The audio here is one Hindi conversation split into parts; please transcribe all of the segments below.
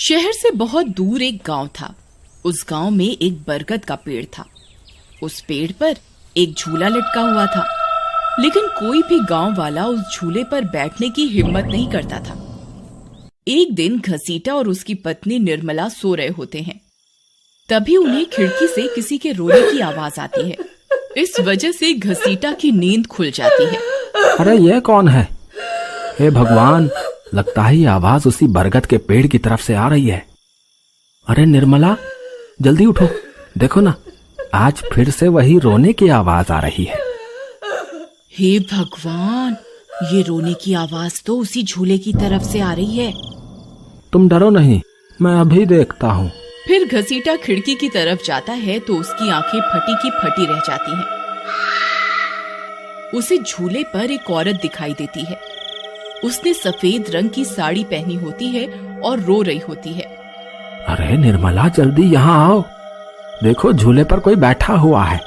शहर से बहुत दूर एक गांव था। उस गांव में एक बरगद का पेड़ था। उस पेड़ पर एक झूला लटका हुआ था, लेकिन कोई भी गांव वाला उस झूले पर बैठने की हिम्मत नहीं करता था। एक दिन घसीटा और उसकी पत्नी निर्मला सो रहे होते हैं। तभी उन्हें खिड़की से किसी के रोने की आवाज आती है। इस वजह से घसीटा की नींद खुल जाती है। अरे ये कौन है? हे भगवान, लगता है ये आवाज उसी बरगद के पेड़ की तरफ से आ रही है। अरे निर्मला, जल्दी उठो, देखो ना, आज फिर से वही रोने की आवाज आ रही है। हे भगवान, ये रोने की आवाज तो उसी झूले की तरफ से आ रही है। तुम डरो नहीं, मैं अभी देखता हूँ। फिर घसीटा खिड़की की तरफ जाता है तो उसकी आंखें फटी की फटी रह जाती हैं। उसे झूले पर एक औरत दिखाई देती है। उसने सफेद रंग की साड़ी पहनी होती है और रो रही होती है। अरे निर्मला, जल्दी यहाँ आओ, देखो झूले पर कोई बैठा हुआ है।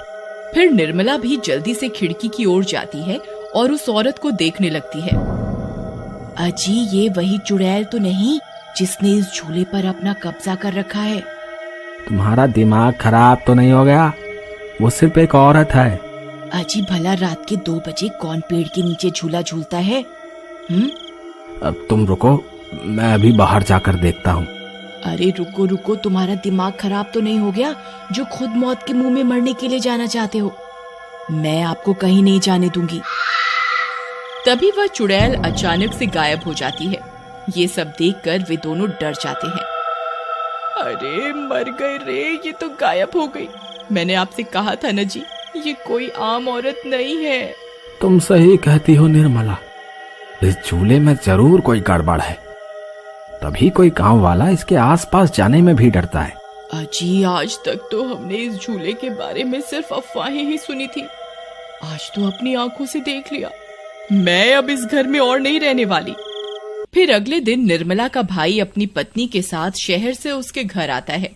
फिर निर्मला भी जल्दी से खिड़की की ओर जाती है और उस औरत को देखने लगती है। अजी, ये वही चुड़ैल तो नहीं जिसने इस झूले पर अपना कब्जा कर रखा है? तुम्हारा दिमाग खराब तो नहीं हो गया? वो सिर्फ एक औरत है। अजी, भला रात के 2 बजे कौन पेड़ के नीचे झूला झूलता है? अब तुम रुको, मैं अभी बाहर जाकर देखता हूँ। अरे रुको रुको, तुम्हारा दिमाग खराब तो नहीं हो गया जो खुद मौत के मुंह में मरने के लिए जाना चाहते हो? मैं आपको कहीं नहीं जाने दूंगी। तभी वह चुड़ैल अचानक से गायब हो जाती है। ये सब देखकर वे दोनों डर जाते हैं। अरे मर गए रे, ये तो गायब हो गई। मैंने आपसे कहा था ना जी, ये कोई आम औरत नहीं है। तुम सही कहती हो निर्मला, इस झूले में जरूर कोई गड़बड़ है, तभी कोई गांव वाला इसके आसपास जाने में भी डरता है। अजी, आज तक तो हमने इस झूले के बारे में सिर्फ अफवाहें ही सुनी थी, आज तो अपनी आंखों से देख लिया। मैं अब इस घर में और नहीं रहने वाली। फिर अगले दिन निर्मला का भाई अपनी पत्नी के साथ शहर से उसके घर आता है।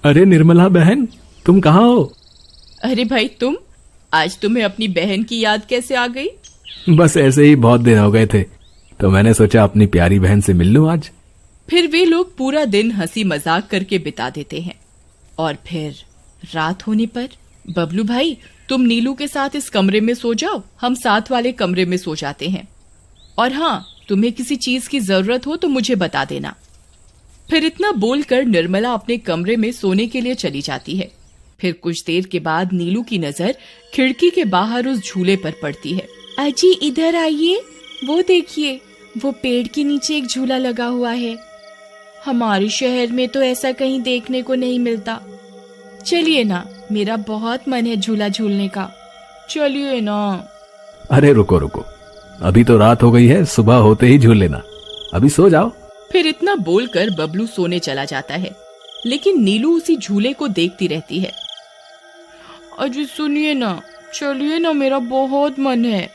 अरे निर्मला बहन, तुम कहाँ हो? अरे भाई, तुम आज तुम्हें अपनी बहन की याद कैसे आ गई? बस ऐसे ही, बहुत दिन हो गए थे तो मैंने सोचा अपनी प्यारी बहन से मिल लूं आज। फिर वे लोग पूरा दिन हंसी मजाक करके बिता देते हैं। और फिर रात होने पर, बबलू भाई, तुम नीलू के साथ इस कमरे में सो जाओ, हम साथ वाले कमरे में सो जाते हैं। और हाँ, तुम्हें किसी चीज की जरूरत हो तो मुझे बता देना। फिर इतना बोलकर निर्मला अपने कमरे में सोने के लिए चली जाती है। फिर कुछ देर के बाद नीलू की नजर खिड़की के बाहर उस झूले पर पड़ती है। अजी, इधर आइए, वो देखिए, वो पेड़ के नीचे एक झूला लगा हुआ है। हमारे शहर में तो ऐसा कहीं देखने को नहीं मिलता। चलिए ना, मेरा बहुत मन है झूला झूलने का, चलिए ना। अरे रुको रुको, अभी तो रात हो गई है, सुबह होते ही झूल लेना, अभी सो जाओ। फिर इतना बोलकर बबलू सोने चला जाता है, लेकिन नीलू उसी झूले को देखती रहती है। अजी सुनिए ना, चलिए ना, मेरा बहुत मन है।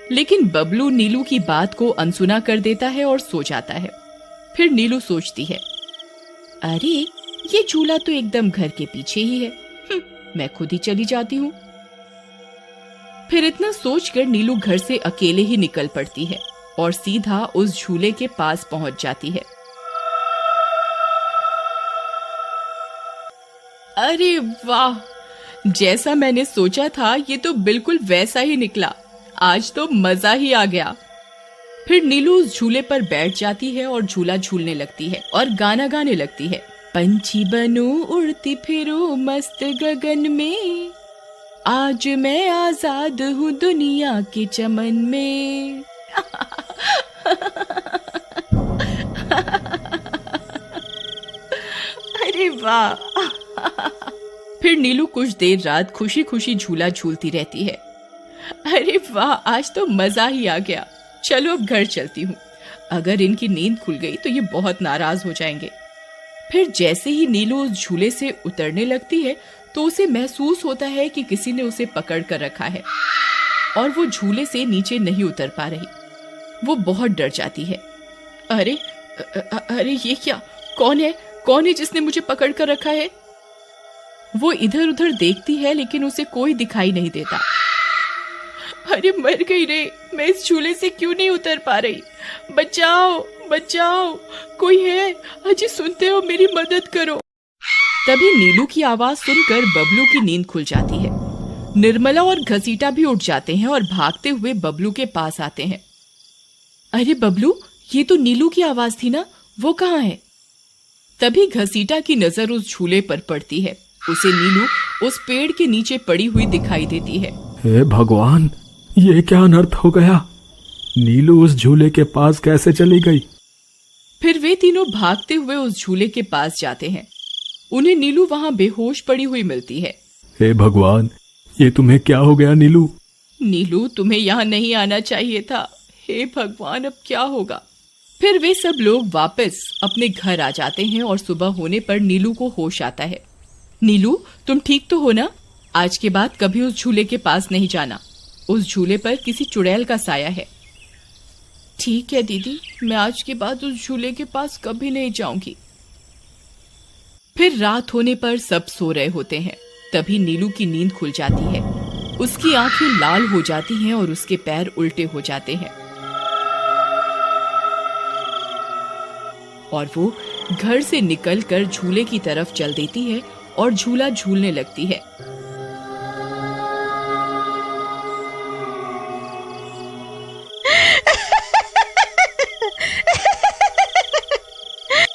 लेकिन बबलू नीलू की बात को अनसुना कर देता है और सो जाता है। फिर नीलू सोचती है, अरे ये झूला तो एकदम घर के पीछे ही है, मैं खुद ही चली जाती हूँ। फिर इतना सोचकर नीलू घर से अकेले ही निकल पड़ती है और सीधा उस झूले के पास पहुंच जाती है। अरे वाह, जैसा मैंने सोचा था ये तो बिल्कुल वैसा ही निकला। आज तो मजा ही आ गया। फिर नीलू उस झूले पर बैठ जाती है और झूला झूलने लगती है और गाना गाने लगती है। पंछी बनूं उड़ती फिरूं मस्त गगन में, आज मैं आजाद हूँ दुनिया के चमन में। अरे वाह। फिर नीलू कुछ देर रात खुशी खुशी झूला झूलती रहती है। अरे वाह, आज तो मजा ही आ गया। चलो अब घर चलती हूँ, अगर इनकी नींद खुल गई तो ये बहुत नाराज हो जाएंगे। फिर जैसे ही नीलू उस झूले से उतरने लगती है तो उसे महसूस होता है कि किसी ने उसे पकड़ कर रखा है और वो झूले से नीचे नहीं उतर पा रही। वो बहुत डर जाती है। अरे अरे ये क्या, कौन है जिसने मुझे पकड़ कर रखा है? वो इधर उधर देखती है लेकिन उसे कोई दिखाई नहीं देता। अरे मर गई रे, मैं इस झूले से क्यों नहीं उतर पा रही? बचाओ बचाओ, कोई है? अजी सुनते हो, मेरी मदद करो। तभी नीलू की आवाज सुनकर बबलू की नींद खुल जाती है। निर्मला और घसीटा भी उठ जाते हैं और भागते हुए बबलू के पास आते हैं। अरे बबलू, ये तो नीलू की आवाज थी ना, वो कहाँ है? तभी घसीटा की नजर उस झूले पर पड़ती है। उसे नीलू उस पेड़ के नीचे पड़ी हुई दिखाई देती है। हे भगवान, ये क्या अनर्थ हो गया? नीलू उस झूले के पास कैसे चली गई? फिर वे तीनों भागते हुए उस झूले के पास जाते हैं। उन्हें नीलू वहां बेहोश पड़ी हुई मिलती है। हे भगवान, ये तुम्हें क्या हो गया नीलू? नीलू, तुम्हें यहाँ नहीं आना चाहिए था। हे भगवान, अब क्या होगा? फिर वे सब लोग वापस अपने घर आ जाते हैं और सुबह होने पर नीलू को होश आता है। नीलू, तुम ठीक तो हो ना? आज के बाद कभी उस झूले के पास नहीं जाना। उस झूले पर किसी चुड़ैल का साया है। ठीक है दीदी, मैं आज के बाद उस झूले के पास कभी नहीं जाऊंगी। फिर रात होने पर सब सो रहे होते हैं। तभी नीलू की नींद खुल जाती है। उसकी आंखें लाल हो जाती हैं और उसके पैर उल्टे हो जाते हैं और वो घर से निकलकर झूले की तरफ चल देती है और झूला झूलने लगती है।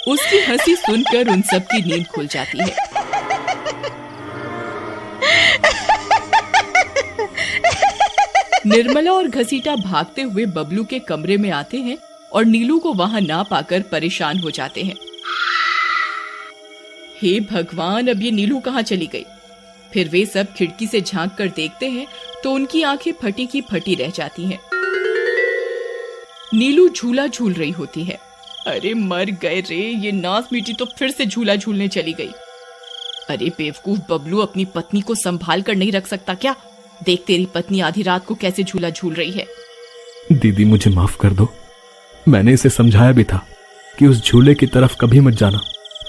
उसकी हंसी सुनकर उन सब की नींद खुल जाती है। निर्मला और घसीटा भागते हुए बबलू के कमरे में आते हैं और नीलू को वहां ना पाकर परेशान हो जाते हैं। हे भगवान, अब ये नीलू कहाँ चली गई? फिर वे सब खिड़की से झांक कर देखते हैं तो उनकी आंखें फटी की फटी रह जाती हैं। नीलू झूला झूल रही होती है। अरे मर गए रे, ये नास मीठी तो फिर से झूला झूलने चली गई। अरे बेवकूफ बबलू, अपनी पत्नी को संभाल कर नहीं रख सकता क्या? देख तेरी पत्नी आधी रात को कैसे झूला झूल रही है। दीदी, मुझे माफ कर दो। मैंने इसे समझाया भी था कि उस झूले की तरफ कभी मत जाना।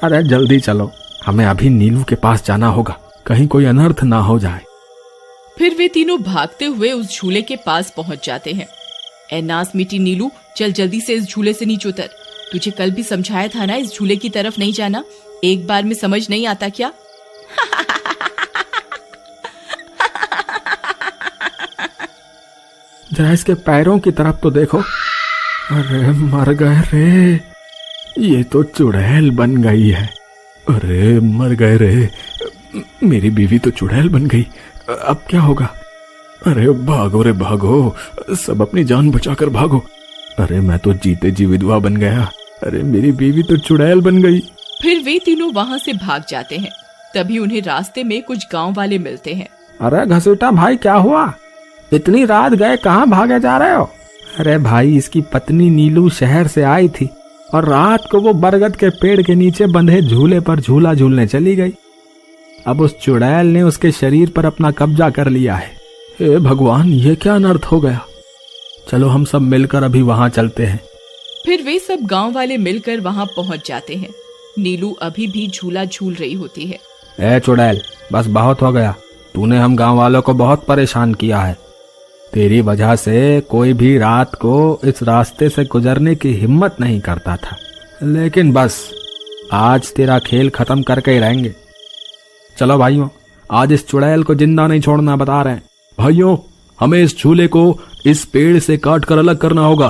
अरे जल्दी चलो, हमें अभी नीलू के पास जाना होगा, कहीं कोई अनर्थ ना हो जाए। फिर वे तीनों भागते हुए उस झूले के पास पहुंच जाते हैं। ए नास मीठी नीलू, चल जल्दी से इस झूले से नीचे उतर। तुझे कल भी समझाया था ना, इस झूले की तरफ नहीं जाना। एक बार में समझ नहीं आता क्या? जरा इसके पैरों की तरफ तो देखो। अरे मर गए रे, ये तो चुड़ैल बन गई है। अरे मर गए रे, मेरी बीवी तो चुड़ैल बन गई। अब क्या होगा? अरे भागो रे भागो, सब अपनी जान बचाकर भागो। अरे मैं तो जीते जी विधवा बन गया। अरे मेरी बीवी तो चुड़ैल बन गई। फिर वे तीनों वहां से भाग जाते हैं। तभी उन्हें रास्ते में कुछ गांव वाले मिलते हैं। अरे घसीटा भाई, क्या हुआ? इतनी रात गए कहाँ भागे जा रहे हो? अरे भाई, इसकी पत्नी नीलू शहर से आई थी और रात को वो बरगद के पेड़ के नीचे बंधे झूले पर झूला झूलने चली गई। अब उस चुड़ैल ने उसके शरीर पर अपना कब्जा कर लिया है। हे भगवान, ये क्या अनर्थ हो गया? चलो हम सब मिलकर अभी वहां चलते हैं। फिर वे सब गांव वाले मिलकर वहां पहुंच जाते हैं। नीलू अभी भी झूला झूल रही होती है। ए चुड़ैल, बस बहुत हो गया। तूने हम गांव वालों को बहुत परेशान किया है। तेरी वजह से कोई भी रात को इस रास्ते से गुजरने की हिम्मत नहीं करता था, लेकिन बस आज तेरा खेल खत्म करके ही रहेंगे। चलो भाइयों, आज इस चुड़ैल को जिंदा नहीं छोड़ना बता रहे हैं। भाइयों, हमें इस झूले को इस पेड़ से काट कर अलग करना होगा।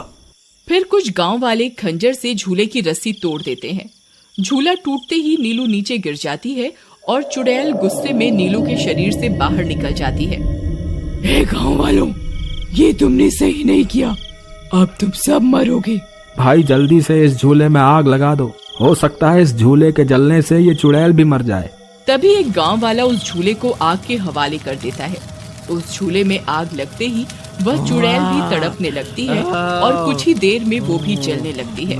फिर कुछ गांव वाले खंजर से झूले की रस्सी तोड़ देते हैं। झूला टूटते ही नीलू नीचे गिर जाती है और चुड़ैल गुस्से में नीलू के शरीर से बाहर निकल जाती है। हे गांव वालों, ये तुमने सही नहीं किया, अब तुम सब मरोगे। भाई जल्दी से इस झूले में आग लगा दो, हो सकता है इस झूले के जलने से ये चुड़ैल भी मर जाए। तभी एक गांव वाला उस झूले को आग के हवाले कर देता है। उस झूले में आग लगते ही वह चुड़ैल भी तड़पने लगती है और कुछ ही देर में वो भी जलने लगती है।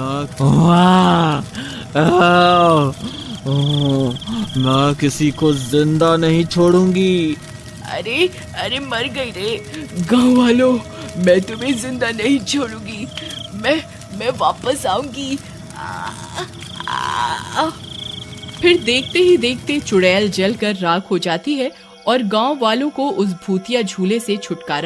मैं किसी को जिंदा नहीं छोड़ूंगी। अरे अरे मर गई रे। गांव वालों, मैं तुम्हें जिंदा नहीं छोड़ूंगी। मैं वापस आऊंगी। फिर देखते ही देखते चुड़ैल जलकर राख हो जाती है और गांव वालों को उस भूतिया झूले से छुटकारा